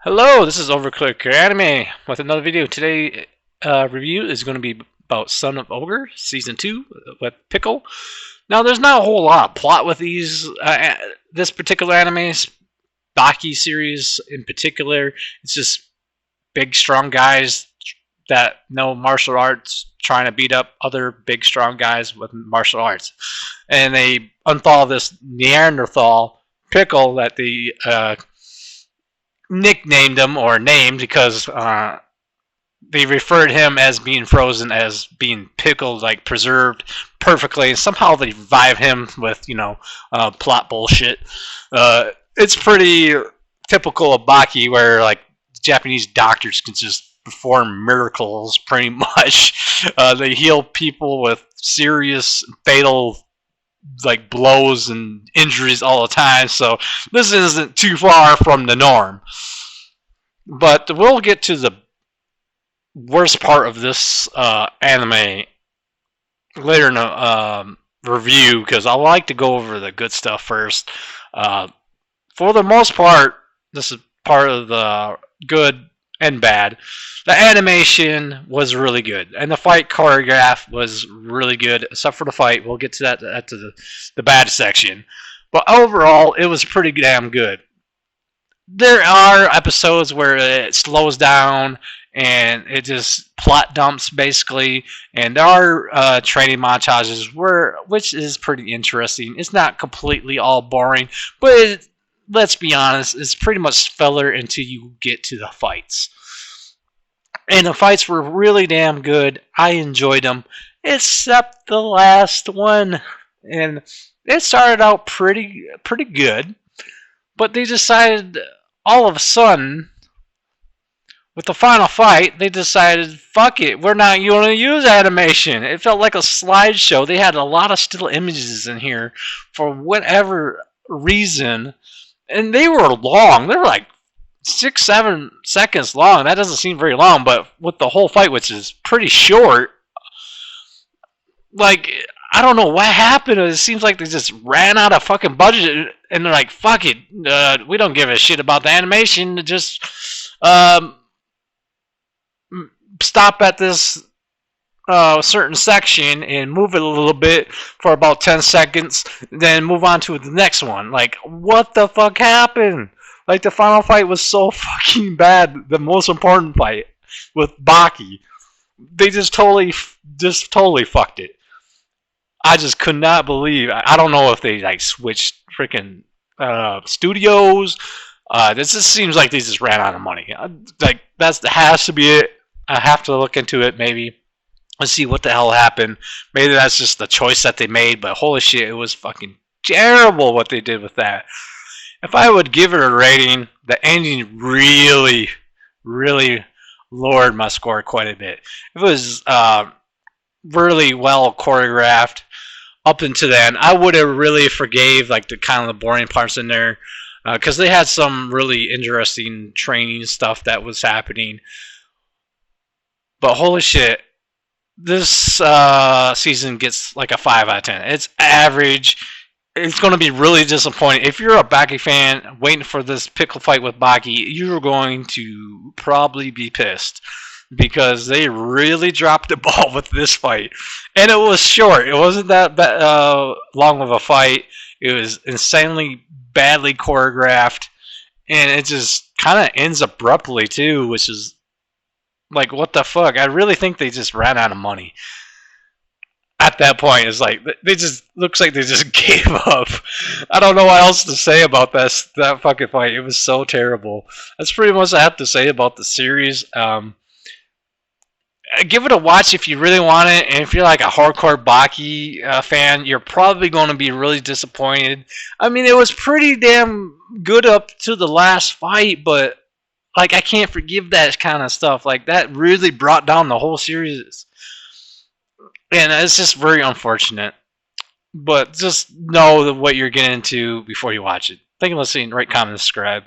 Hello, this is Overclock Anime with another video. Today review is going to be about Son of Ogre Season 2 with Pickle. Now, there's not a whole lot of plot with this particular anime, Baki series in particular. It's just big, strong guys that know martial arts trying to beat up other big, strong guys with martial arts. And they unthaw this Neanderthal Pickle that they nicknamed him or named because they referred him as being frozen as being pickled, like preserved perfectly. And somehow they revive him with plot bullshit. It's pretty typical of Baki, where like Japanese doctors can just perform miracles pretty much. They heal people with serious fatal like blows and injuries all the time, so this isn't too far from the norm. But we'll get to the worst part of this anime later in the review, because I like to go over the good stuff first. For the most part, this is part of the good and bad. The animation was really good, and the fight choreograph was really good, except for the fight. We'll get to that at the bad section. But overall, it was pretty damn good. There are episodes where it slows down and it just plot dumps basically, and there are training montages which is pretty interesting. It's not completely all boring, but let's be honest, it's pretty much filler until you get to the fights. And the fights were really damn good. I enjoyed them, except the last one. And it started out pretty good, but they decided all of a sudden, with the final fight, they decided, fuck it, we're not going to use animation. It felt like a slideshow. They had a lot of still images in here for whatever reason, and they were long. They were like 6-7 seconds long. That doesn't seem very long, but with the whole fight, which is pretty short, like, I don't know what happened. It seems like they just ran out of fucking budget, and they're like, fuck it, we don't give a shit about the animation. Just stop at this certain section and move it a little bit for about 10 seconds, then move on to the next one. Like, what the fuck happened? Like, the final fight was so fucking bad. The most important fight with Baki, they just totally fucked it. I just could not believe. I don't know if they like switched freaking studios. This just seems like they just ran out of money. Like, that has to be it. I have to look into it maybe. Let's see what the hell happened. Maybe that's just the choice that they made. But holy shit, it was fucking terrible what they did with that. If I would give it a rating, the ending really lowered my score quite a bit. It was really well choreographed up until then. I would have really forgave like the kind of the boring parts in there, because they had some really interesting training stuff that was happening. But holy shit, this season gets like a 5 out of 10. It's average. It's going to be really disappointing. If you're a Baki fan waiting for this pickle fight with Baki, you're going to probably be pissed, because they really dropped the ball with this fight. And it was short. It wasn't that long of a fight. It was insanely badly choreographed, and it just kind of ends abruptly too, which is like, what the fuck? I really think they just ran out of money at that point. It's like they just looks like they just gave up. I don't know what else to say about that fucking fight. It was so terrible. That's pretty much what I have to say about the series. Give it a watch if you really want it, and if you're like a hardcore Baki fan, you're probably going to be really disappointed. I mean, it was pretty damn good up to the last fight, but like, I can't forgive that kind of stuff. Like, that really brought down the whole series. And it's just very unfortunate. But just know what you're getting into before you watch it. Thank you for listening. Rate, comment, subscribe.